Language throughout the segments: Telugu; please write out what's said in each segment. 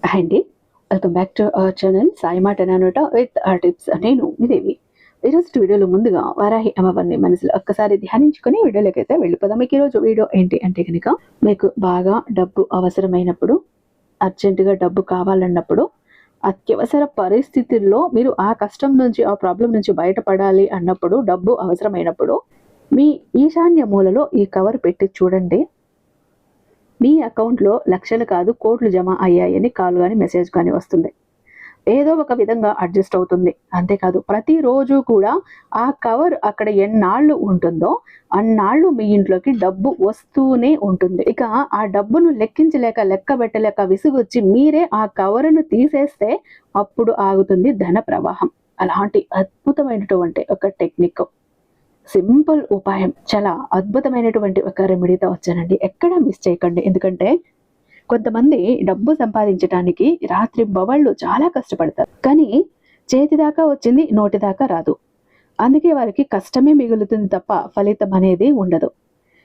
హాయ్ అండి, welcome back to our channel Sai మాట నానోట విత్ టిప్స్. నేను మీ దేవి. ఈరోజు వీడియోలో ముందుగా వారాహి అమ్మవారిని మనసులో ఒక్కసారి ధ్యానించుకొని వీడియోలోకి అయితే వెళ్ళిపోదాం. మీకు ఈరోజు వీడియో ఏంటి అంటే కనుక, మీకు బాగా డబ్బు అవసరమైనప్పుడు, అర్జెంటుగా డబ్బు కావాలన్నప్పుడు, అత్యవసర పరిస్థితుల్లో మీరు ఆ కష్టం నుంచి, ఆ ప్రాబ్లం నుంచి బయటపడాలి అన్నప్పుడు, డబ్బు అవసరమైనప్పుడు మీ ఈశాన్య మూలలో ఈ కవర్ పెట్టి చూడండి. మీ అకౌంట్లో లక్షలు కాదు కోట్లు జమ అయ్యాయని కాల్ కానీ మెసేజ్ కానీ వస్తుంది. ఏదో ఒక విధంగా అడ్జస్ట్ అవుతుంది. అంతేకాదు ప్రతిరోజు కూడా ఆ కవర్ అక్కడ ఎన్నాళ్ళు ఉంటుందో అన్నాళ్ళు మీ ఇంట్లోకి డబ్బు వస్తూనే ఉంటుంది. ఇక ఆ డబ్బును లెక్కించలేక, లెక్క పెట్టలేక విసుగొచ్చి మీరే ఆ కవరును తీసేస్తే అప్పుడు ఆగుతుంది ధన ప్రవాహం. అలాంటి అద్భుతమైనటువంటి ఒక టెక్నిక్, సింపుల్ ఉపాయం, చాలా అద్భుతమైనటువంటి ఒక రెమెడీతో వచ్చానండి. ఎక్కడ మిస్ చేయకండి. ఎందుకంటే కొంతమంది డబ్బు సంపాదించడానికి రాత్రింబవళ్ళు చాలా కష్టపడతారు, కానీ చేతి దాకా వచ్చింది నోటి దాకా రాదు. అందుకే వారికి కష్టమే మిగులుతుంది తప్ప ఫలితం అనేది ఉండదు.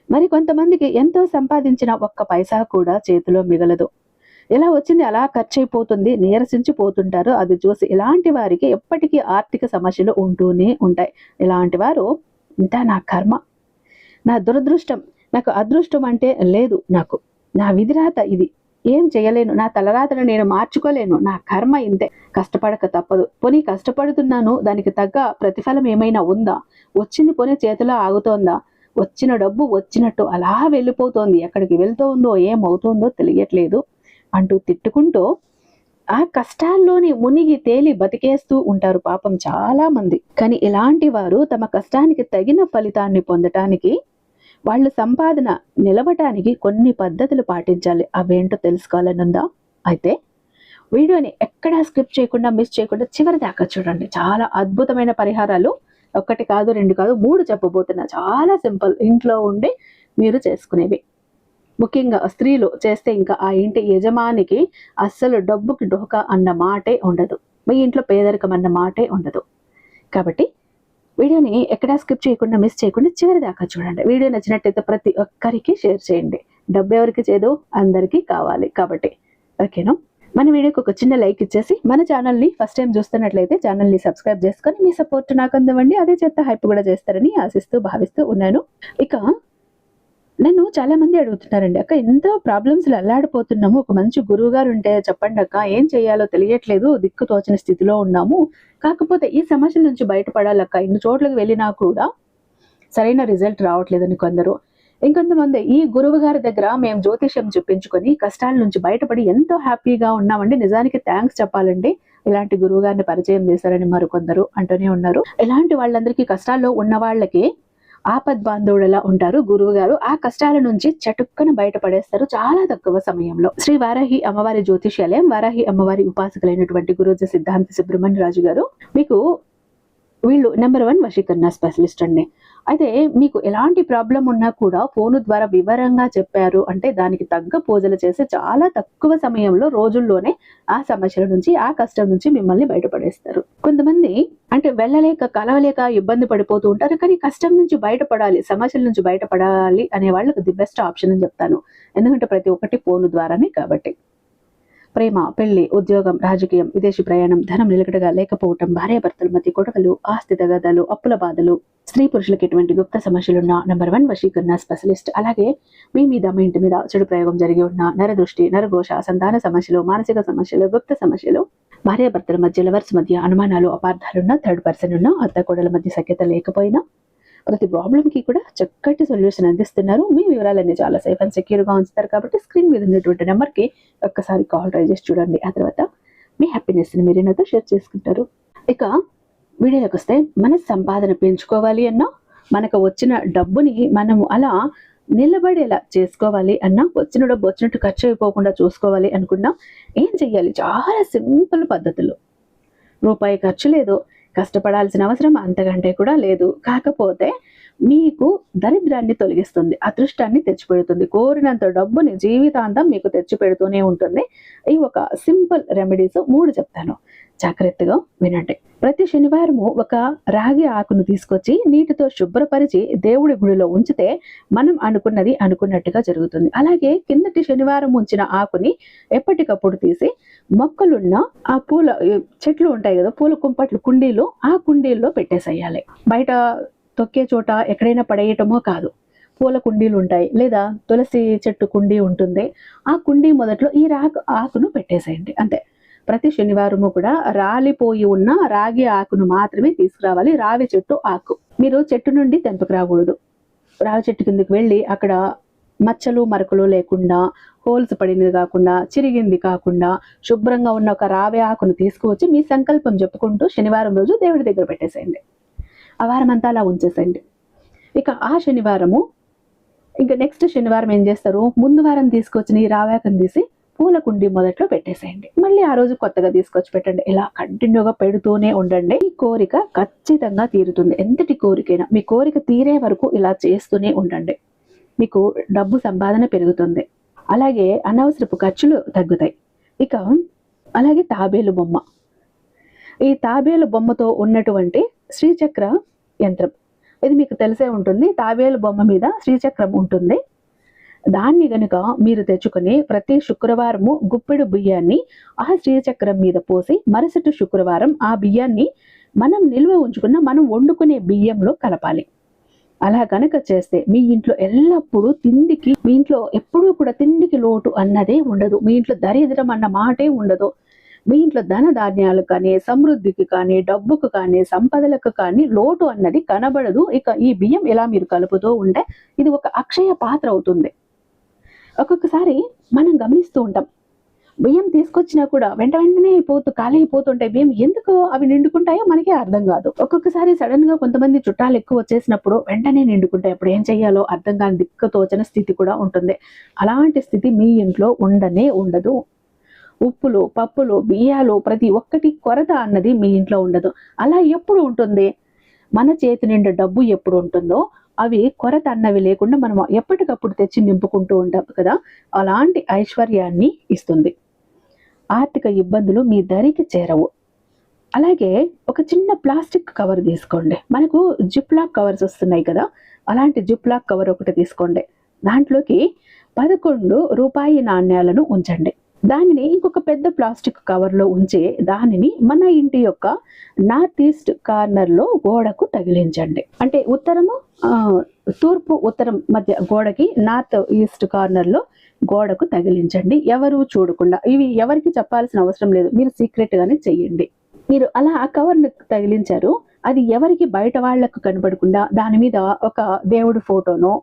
మరి కొంతమందికి ఎంతో సంపాదించిన ఒక్క పైసా కూడా చేతిలో మిగలదు. ఎలా వచ్చింది అలా ఖర్చు అయిపోతుంది, నీరసించిపోతుంటారు. అది చూసి ఇలాంటి వారికి ఎప్పటికీ ఆర్థిక సమస్యలు ఉంటూనే ఉంటాయి. ఇలాంటి వారు ఇంత నా కర్మ, నా దురదృష్టం, నాకు అదృష్టం అంటే లేదు, నాకు నా విధిరాత ఇది, ఏం చేయలేను, నా తలరాతను నేను మార్చుకోలేను, నా కర్మ ఇంతే, కష్టపడక తప్పదు. పోనీ కష్టపడుతున్నాను, దానికి తగ్గ ప్రతిఫలం ఏమైనా ఉందా, వచ్చింది పోనీ చేతిలో ఆగుతోందా, వచ్చిన డబ్బు వచ్చినట్టు అలా వెళ్ళిపోతోంది, ఎక్కడికి వెళ్తోందో ఏమవుతోందో తెలియట్లేదు అంటూ తిట్టుకుంటూ ఆ కష్టాల్లోని మునిగి తేలి బతికేస్తూ ఉంటారు పాపం చాలా మంది. కానీ ఇలాంటి వారు తమ కష్టానికి తగిన ఫలితాన్ని పొందటానికి, వాళ్ళ సంపాదన నిలవటానికి కొన్ని పద్ధతులు పాటించాలి. అవేంటో తెలుసుకోవాలనుందా? అయితే వీడియోని ఎక్కడా స్కిప్ చేయకుండా, మిస్ చేయకుండా చివరి దాకా చూడండి. చాలా అద్భుతమైన పరిహారాలు, ఒకటి కాదు, రెండు కాదు, 3 చెప్పబోతున్నా. చాలా సింపుల్, ఇంట్లో ఉండి మీరు చేసుకునేవి. ముఖ్యంగా స్త్రీలు చేస్తే ఇంకా ఆ ఇంటి యజమానికి అస్సలు డబ్బుకి డోకా అన్న మాటే ఉండదు. మీ ఇంట్లో పేదరికం అన్న మాటే ఉండదు. కాబట్టి వీడియోని ఎక్కడా స్కిప్ చేయకుండా, మిస్ చేయకుండా చివరి దాకా చూడండి. వీడియో నచ్చినట్టయితే ప్రతి ఒక్కరికి షేర్ చేయండి. డబ్బు ఎవరికి చేదు, అందరికీ కావాలి. కాబట్టి ఓకేనా? మన వీడియోకి ఒక చిన్న లైక్ ఇచ్చేసి, మన ఛానల్ని ఫస్ట్ టైం చూస్తున్నట్లయితే ఛానల్ని సబ్స్క్రైబ్ చేసుకొని మీ సపోర్ట్ నాకు అందివ్వండి. అదే చేత హైప్ కూడా చేస్తారని ఆశిస్తూ భావిస్తూ ఉన్నాను. ఇక నన్ను చాలా మంది అడుగుతున్నారండి, అక్క ఎంతో ప్రాబ్లమ్స్లో అల్లాడిపోతున్నాము, ఒక మంచి గురువు గారు ఉంటే చెప్పండి అక్క, ఏం చేయాలో తెలియట్లేదు, దిక్కు తోచని స్థితిలో ఉన్నాము, కాకపోతే ఈ సమస్యల నుంచి బయటపడాలక్క, ఇన్ని చోట్లకు వెళ్ళినా కూడా సరైన రిజల్ట్ రావట్లేదని కొందరు. ఇంకొంతమంది ఈ గురువు గారి దగ్గర మేము జ్యోతిష్యం చెప్పించుకొని కష్టాల నుంచి బయటపడి ఎంతో హ్యాపీగా ఉన్నామండి, నిజానికి థ్యాంక్స్ చెప్పాలండి, ఇలాంటి గురువు గారిని పరిచయం చేశారని మరికొందరు అంటూనే ఉన్నారు. ఇలాంటి వాళ్ళందరికీ, కష్టాల్లో ఉన్న వాళ్ళకి ఆపద్ బాంధవుడులా ఉంటారు గురువు గారు. ఆ కష్టాల నుంచి చటుక్కన బయటపడేస్తారు చాలా తక్కువ సమయంలో. శ్రీ వారాహి అమ్మవారి జ్యోతిష్యాలయం, వారాహి అమ్మవారి ఉపాసకులైనటువంటి గురూజీ సిద్ధాంత సుబ్రహ్మణ్య రాజు గారు మీకు వీళ్ళు నెంబర్ 1 వశీకరణ స్పెషలిస్ట్ అండి. అయితే మీకు ఎలాంటి ప్రాబ్లం ఉన్నా కూడా ఫోను ద్వారా వివరంగా చెప్పారు అంటే దానికి తగ్గ పూజలు చేసి చాలా తక్కువ సమయంలో, రోజుల్లోనే ఆ సమస్యల నుంచి, ఆ కష్టం నుంచి మిమ్మల్ని బయటపడేస్తారు. కొంతమంది అంటే వెళ్ళలేక, కలవలేక ఇబ్బంది పడిపోతూ ఉంటారు. కానీ కష్టం నుంచి బయటపడాలి, సమస్యల నుంచి బయటపడాలి అనే వాళ్ళకి ది బెస్ట్ ఆప్షన్ అని చెప్తాను. ఎందుకంటే ప్రతి ఒక్కటి ఫోను ద్వారానే కాబట్టి. ప్రేమ, పెళ్లి, ఉద్యోగం, రాజకీయం, విదేశీ ప్రయాణం, ధనం నిలకడగా లేకపోవటం, భార్యాభర్తల మధ్య గొడవలు, ఆస్తి తగాదాలు, అప్పుల బాధలు, స్త్రీ పురుషులకు ఎటువంటి గుప్త సమస్యలున్న నెంబర్ 1 వశీకరణ స్పెషలిస్ట్. అలాగే మీ మీద, మీ ఇంటి మీద చెడు ప్రయోగం జరిగి ఉన్న నరదృష్టి, నరఘోష, సంతాన సమస్యలు, మానసిక సమస్యలు, గుప్త సమస్యలు, భార్యాభర్తల మధ్య, లవర్స్ మధ్య అనుమానాలు, అపార్థాలున్న, థర్డ్ పర్సన్ ఉన్న, అత్త కోడల మధ్య సఖ్యత లేకపోయినా ప్రతి ప్రాబ్లంకి కూడా చక్కటి సొల్యూషన్ అందిస్తున్నారు. మీ వివరాలన్నీ చాలా సేఫ్ అండ్ సెక్యూర్గా ఉంచుతారు. కాబట్టి స్క్రీన్ మీద ఉన్నటువంటి నెంబర్కి ఒక్కసారి కాల్ ట్రై చేసి చూడండి. ఆ తర్వాత మీ హ్యాపీనెస్ని మీరు నాతో షేర్ చేసుకుంటారు. ఇక వీడియోలోకి వస్తే, మన సంపాదన పెంచుకోవాలి అన్నా, మనకు వచ్చిన డబ్బుని మనము అలా నిలబడేలా చేసుకోవాలి అన్నా, వచ్చిన డబ్బు వచ్చినట్టు ఖర్చు అయిపోకుండా చూసుకోవాలి అనుకున్నా ఏం చెయ్యాలి? చాలా సింపుల్ పద్ధతులు. రూపాయి ఖర్చు లేదు, కష్టపడాల్సిన అవసరం అంతకంటే కూడా లేదు. కాకపోతే మీకు దరిద్రాన్ని తొలగిస్తుంది, అదృష్టాన్ని తెచ్చిపెడుతుంది, కోరినంత డబ్బుని జీవితాంతం మీకు తెచ్చిపెడుతూనే ఉంటుంది. ఈ ఒక సింపుల్ రెమెడీస్ 3 చెప్తాను, జాగ్రత్తగా వినండి. ప్రతి శనివారము ఒక రాగి ఆకును తీసుకొచ్చి నీటితో శుభ్రపరిచి దేవుడి గుడిలో ఉంచితే మనం అనుకున్నది అనుకున్నట్టుగా జరుగుతుంది. అలాగే కిందటి శనివారం ఉంచిన ఆకుని ఎప్పటికప్పుడు తీసి మొక్కలున్న ఆ పూల చెట్లు ఉంటాయి కదా, పూల కుంపట్లు, కుండీలు, ఆ కుండీల్లో పెట్టేసేయాలి. బయట తొక్కే చోట ఎక్కడైనా పడేయటమో కాదు. పూల కుండీలు ఉంటాయి, లేదా తులసి చెట్టు కుండీ ఉంటుంది, ఆ కుండీ మొదట్లో ఈ ఆకును పెట్టేసేయండి. అంతే. ప్రతి శనివారము కూడా రాలిపోయి ఉన్న రాగి ఆకును మాత్రమే తీసుకురావాలి. రావి చెట్టు ఆకు మీరు చెట్టు నుండి తెంపుకు రాకూడదు. రావి చెట్టు కిందకి వెళ్ళి అక్కడ మచ్చలు మరకలు లేకుండా, హోల్స్ పడినది కాకుండా, చిరిగింది కాకుండా శుభ్రంగా ఉన్న ఒక రావి ఆకును తీసుకువచ్చి మీ సంకల్పం చెప్పుకుంటూ శనివారం రోజు దేవుడి దగ్గర పెట్టేసేయండి. ఆ వారం అంతా అలా ఉంచేసేయండి. ఇక ఆ శనివారము, ఇంకా నెక్స్ట్ శనివారం ఏం చేస్తారు, ముందు వారం తీసుకొచ్చిన ఈ రావాకను తీసి పూల కుండీ మొదట్లో పెట్టేసేయండి. మళ్ళీ ఆ రోజు కొత్తగా తీసుకొచ్చి పెట్టండి. ఇలా కంటిన్యూగా పెడుతూనే ఉండండి. ఈ కోరిక ఖచ్చితంగా తీరుతుంది. ఎంతటి కోరికైనా మీ కోరిక తీరే వరకు ఇలా చేస్తూనే ఉండండి. మీకు డబ్బు సంపాదన పెరుగుతుంది. అలాగే అనవసరపు ఖర్చులు తగ్గుతాయి. ఇక అలాగే తాబేలు బొమ్మ. ఈ తాబేలు బొమ్మతో ఉన్నటువంటి శ్రీచక్ర యంత్రం, ఇది మీకు తెలిసే ఉంటుంది. తాబేలు బొమ్మ మీద శ్రీచక్రం ఉంటుంది. దాన్ని గనుక మీరు తెచ్చుకొని ప్రతి శుక్రవారము గుప్పెడు బియ్యాన్ని ఆ శ్రీచక్రం మీద పోసి మరుసటి శుక్రవారం ఆ బియ్యాన్ని మనం నిల్వ ఉంచుకున్న మనం వండుకునే బియ్యంలో కలపాలి. అలా కనుక చేస్తే మీ ఇంట్లో ఎల్లప్పుడూ తిండికి, మీ ఇంట్లో ఎప్పుడూ కూడా తిండికి లోటు అన్నదే ఉండదు. మీ ఇంట్లో దరిద్రం అన్న మాటే ఉండదు. మీ ఇంట్లో ధన ధాన్యాలు కానీ, సమృద్ధికి కానీ, డబ్బుకు కానీ, సంపదలకు కానీ లోటు అన్నది కనబడదు. ఇక ఈ బియ్యం ఇలా మీరు కలుపుతూ ఉంటే ఇది ఒక అక్షయ పాత్ర అవుతుంది. ఒక్కొక్కసారి మనం గమనిస్తూ ఉంటాం, బియ్యం తీసుకొచ్చినా కూడా వెంటనే ఖాళీ అయిపోతుంటాయి. బియ్యం ఎందుకు అవి నిండుకుంటాయో మనకే అర్థం కాదు. ఒక్కొక్కసారి సడన్ గా కొంతమంది చుట్టాలు ఎక్కువ వచ్చేసినప్పుడు వెంటనే నిండుకుంటాయి. అప్పుడు ఏం చెయ్యాలో అర్థం కాని దిక్కుతోచని స్థితి కూడా ఉంటుంది. అలాంటి స్థితి మీ ఇంట్లో ఉండనే ఉండదు. ఉప్పులు, పప్పులు, బియ్యాలు ప్రతి ఒక్కటి కొరత అన్నది మీ ఇంట్లో ఉండదు. అలా ఎప్పుడు ఉంటుంది? మన చేతి నిండా డబ్బు ఎప్పుడు ఉంటుందో అవి కొరత అన్నవి లేకుండా మనం ఎప్పటికప్పుడు తెచ్చి నింపుకుంటూ ఉంటాం కదా, అలాంటి ఐశ్వర్యాన్ని ఇస్తుంది. ఆర్థిక ఇబ్బందులు మీ దరికి చేరవు. అలాగే ఒక చిన్న ప్లాస్టిక్ కవర్ తీసుకోండి. మనకు జిప్ లాక్ కవర్స్ వస్తున్నాయి కదా, అలాంటి జిప్ లాక్ కవర్ ఒకటి తీసుకోండి. దాంట్లోకి 11 రూపాయి నాణ్యాలను ఉంచండి. దానిని ఇంకొక పెద్ద ప్లాస్టిక్ కవర్లో ఉంచి దానిని మన ఇంటి యొక్క నార్త్ ఈస్ట్ కార్నర్లో గోడకు తగిలించండి. అంటే తూర్పు ఉత్తరం మధ్య గోడకి నార్త్ ఈస్ట్ కార్నర్లో గోడకు తగిలించండి. ఎవరు చూడకుండా. ఇవి ఎవరికి చెప్పాల్సిన అవసరం లేదు, మీరు సీక్రెట్ గానే చెయ్యండి. మీరు అలా ఆ కవర్ను తగిలించారు, అది ఎవరికి బయట వాళ్లకు కనపడకుండా దాని మీద ఒక దేవుడి ఫోటోనో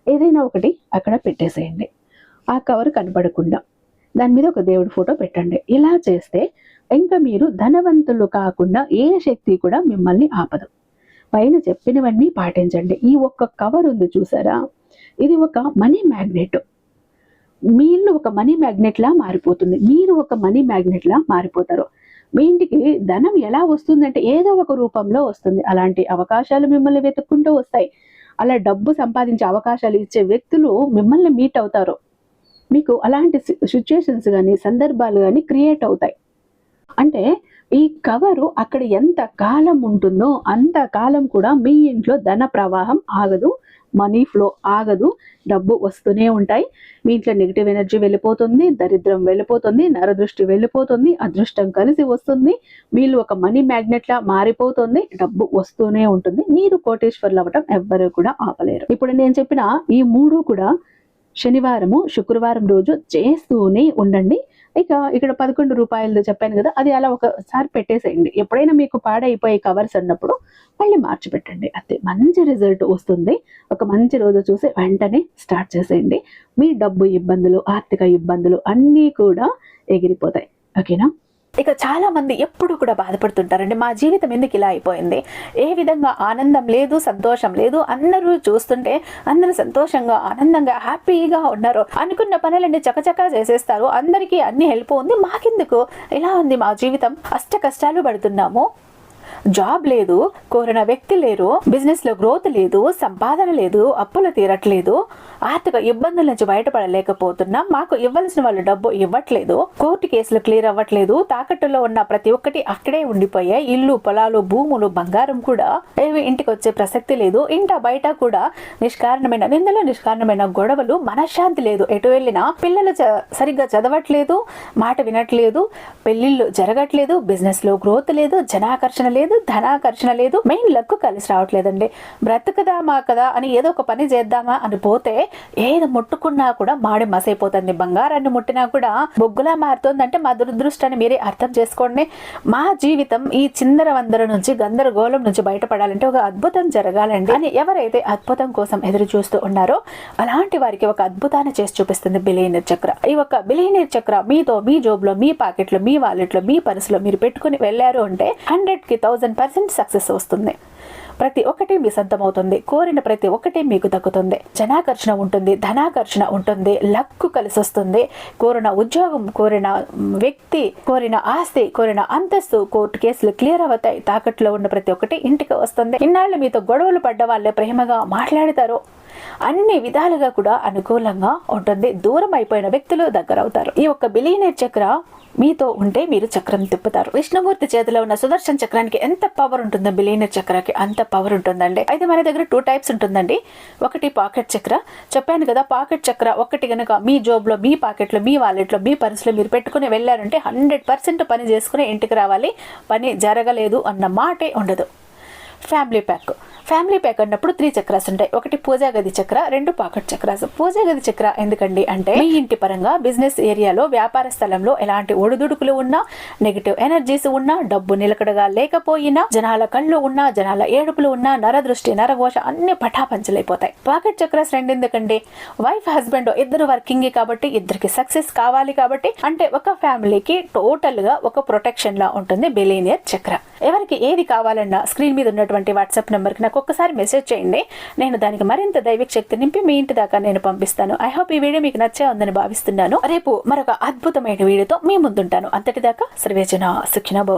ఏదైనా ఒకటి అక్కడ పెట్టేసేయండి. ఆ కవర్ కనపడకుండా దాని మీద ఒక దేవుడి ఫోటో పెట్టండి. ఇలా చేస్తే ఇంకా మీరు ధనవంతులు కాకుండా ఏ శక్తి కూడా మిమ్మల్ని ఆపదు. పైన చెప్పినవన్నీ పాటించండి. ఈ ఒక్క కవర్ ఉంది చూసారా, ఇది ఒక మనీ మ్యాగ్నెట్. మీ ఇల్లు ఒక మనీ మ్యాగ్నెట్ లా మారిపోతుంది. మీరు ఒక మనీ మ్యాగ్నెట్ లా మారిపోతారు. మీ ఇంటికి ధనం ఎలా వస్తుందంటే ఏదో ఒక రూపంలో వస్తుంది. అలాంటి అవకాశాలు మిమ్మల్ని వెతుక్కుంటూ వస్తాయి. అలా డబ్బు సంపాదించే అవకాశాలు ఇచ్చే వ్యక్తులు మిమ్మల్ని మీట్ అవుతారు. మీకు అలాంటి సిచ్యుయేషన్స్ కానీ, సందర్భాలు కానీ క్రియేట్ అవుతాయి. అంటే ఈ కవరు అక్కడ ఎంత కాలం ఉంటుందో అంత కాలం కూడా మీ ఇంట్లో ధన ప్రవాహం ఆగదు, మనీ ఫ్లో ఆగదు, డబ్బు వస్తూనే ఉంటాయి. మీ ఇంట్లో నెగిటివ్ ఎనర్జీ వెళ్ళిపోతుంది, దరిద్రం వెళ్ళిపోతుంది, నరదృష్టి వెళ్ళిపోతుంది, అదృష్టం కలిసి వస్తుంది, వీళ్ళు ఒక మనీ మ్యాగ్నెట్ లా మారిపోతుంది, డబ్బు వస్తూనే ఉంటుంది. మీరు కోటేశ్వర్లు అవ్వటం ఎవ్వరూ కూడా ఆపలేరు. ఇప్పుడు నేను చెప్పిన ఈ 3 కూడా శనివారము, శుక్రవారం రోజు చేస్తూనే ఉండండి. ఇక ఇక్కడ 11 రూపాయలు చెప్పాను కదా, అది అలా ఒకసారి పెట్టేసేయండి. ఎప్పుడైనా మీకు పాడైపోయే కవర్స్ అన్నప్పుడు మళ్ళీ మార్చి పెట్టండి. అంతే, మంచి రిజల్ట్ వస్తుంది. ఒక మంచి రోజు చూసి వెంటనే స్టార్ట్ చేసేయండి. మీ డబ్బు ఇబ్బందులు, ఆర్థిక ఇబ్బందులు అన్నీ కూడా ఎగిరిపోతాయి. ఓకేనా? ఇక చాలా మంది ఎప్పుడు కూడా బాధపడుతుంటారండి, మా జీవితం ఎందుకు ఇలా అయిపోయింది, ఏ విధంగా ఆనందం లేదు, సంతోషం లేదు, అందరూ చూస్తుంటే అందరూ సంతోషంగా, ఆనందంగా, హ్యాపీగా ఉన్నారు, అనుకున్న పనులన్నీ చకచకా చేసేస్తారు, అందరికీ అన్ని హెల్ప్ ఉంది, మాకెందుకు ఇలా ఉంది మా జీవితం, అష్ట కష్టాలు పడుతున్నాము జాబ్ లేదు, కోరిన వ్యక్తి లేరు, బిజినెస్ లో గ్రోత్ లేదు, సంపాదన లేదు, అప్పులు తీరట్లేదు, ఆర్థిక ఇబ్బందుల నుంచి బయటపడలేకపోతున్నాం, మాకు ఇవ్వాల్సిన వాళ్ళు డబ్బు ఇవ్వట్లేదు, కోర్టు కేసులు క్లియర్ అవ్వట్లేదు, తాకట్టులో ఉన్న ప్రతి ఒక్కటి అక్కడే ఉండిపోయాయి, ఇల్లు పొలాలు భూములు బంగారం కూడా ఏవి ఇంటికి వచ్చే ప్రసక్తి లేదు, ఇంట బయట కూడా నిష్కారణమైన నిందలు, నిష్కారణమైన గొడవలు, మనశ్శాంతి లేదు, ఎటు వెళ్ళినా పిల్లలు సరిగ్గా చదవట్లేదు, మాట వినట్లేదు, పెళ్లిళ్ళు జరగట్లేదు, బిజినెస్ లో గ్రోత్ లేదు, జనాకర్షణ లేదు, ధనాకర్షణ లేదు, మెయిన్ లక్ కలిసి రావట్లేదండి. బ్రతుకుదామా కదా అని ఏదో ఒక పని చేద్దామా అని పోతే ఏది ముట్టుకున్నా కూడా మాడి మసైపోతుంది, బంగారాన్ని ముట్టినా కూడా బొగ్గులా మారుతుందంటే మా దురదృష్టాన్ని మీరే అర్థం చేసుకోండి. మా జీవితం ఈ చిందర వందర నుంచి గందరగోళం నుంచి బయటపడాలంటే ఒక అద్భుతం జరగాలండి అని ఎవరైతే అద్భుతం కోసం ఎదురు చూస్తూ ఉన్నారో అలాంటి వారికి ఒక అద్భుతాన్ని చేసి చూపిస్తుంది బిలియనీర్ చక్ర. ఈ ఒక బిలియనీర్ చక్ర మీతో మీ జోబులో, మీ పాకెట్లో, మీ వాలెట్లో, మీ పర్సులో మీరు పెట్టుకుని వెళ్ళారు అంటే 100కి 1000% సక్సెస్ వస్తుంది. ప్రతి ఒక్కటి మీ సొంతమవుతుంది, కోరిన ప్రతి ఒక్కటి మీకు దక్కుతుంది, జనాకర్షణ ఉంటుంది, ధనాకర్షణ ఉంటుంది, లక్కు కలిసి వస్తుంది, కోరిన ఉద్యోగం, కోరిన వ్యక్తి, కోరిన ఆస్తి, కోరిన అంతస్తు, కోర్టు కేసులు క్లియర్ అవుతాయి, తాకట్లో ఉన్న ప్రతి ఒక్కటి ఇంటికి వస్తుంది. ఇన్నాళ్ళు మీతో గొడవలు పడ్డ వాళ్ళే ప్రేమగా మాట్లాడతారు, అన్ని విధాలుగా కూడా అనుకూలంగా ఉంటుంది, దూరం అయిపోయిన వ్యక్తులు దగ్గర అవుతారు. ఈ ఒక్క బిలియనీర్ చక్ర మీతో ఉంటే మీరు చక్రం తిప్పుతారు. విష్ణుమూర్తి చేతిలో ఉన్న సుదర్శన చక్రానికి ఎంత పవర్ ఉంటుందో బిలియనీర్ చక్రానికి అంత పవర్ ఉంటుందండి. అయితే మన దగ్గర 2 టైప్స్ ఉంటుందండి. ఒకటి పాకెట్ చక్ర, చెప్పాను కదా, పాకెట్ చక్ర ఒకటి కనుక మీ జోబులో, మీ పాకెట్లో, మీ వాలెట్లో, మీ పర్సులో మీరు పెట్టుకుని వెళ్ళారంటే 100% పని చేసుకుని ఇంటికి రావాలి, పని జరగలేదు అన్న మాటే ఉండదు. ఫ్యామిలీ ప్యాక్ అన్నప్పుడు 3 చక్రాస్ ఉంటాయి. ఒకటి పూజా గది చక్ర, 2 పాకెట్ చక్రాస్. పూజా గది చక్ర ఎందుకండి అంటే మీ ఇంటి పరంగా, బిజినెస్ ఏరియాలో, వ్యాపార స్థలంలో ఎలాంటి ఒడిదుడుకులు ఉన్నా, నెగిటివ్ ఎనర్జీస్ ఉన్నా, డబ్బు నిలకడగా లేకపోయినా, జనాల కళ్ళు ఉన్నా, జనాల ఏడుపులు ఉన్నా, నరదృష్టి, నరఘోష అన్ని పటాపంచలైపోతాయి. పాకెట్ చక్రాస్ 2 ఎందుకండి, వైఫ్ హస్బెండ్ ఇద్దరు వర్కింగ్ కాబట్టి, ఇద్దరికి సక్సెస్ కావాలి కాబట్టి, అంటే ఒక ఫ్యామిలీకి టోటల్ గా ఒక ప్రొటెక్షన్ లా ఉంటుంది బిలియనీర్ చక్ర. ఎవరికి ఏది కావాలన్నా స్క్రీన్ మీద ఉన్నటువంటి వాట్సాప్ నెంబర్ కి నాకు ఒక్కసారి మెసేజ్ చేయండి, నేను దానికి మరింత దైవిక శక్తి నింపి మీ ఇంటి దాకా నేను పంపిస్తాను. ఐ హోప్ ఈ వీడియో మీకు నచ్చే ఉందని భావిస్తున్నాను. రేపు మరొక అద్భుతమైన వీడియోతో మీ ముందుంటాను. అంతటిదాకా సర్వేజన సుఖినో భవంతు.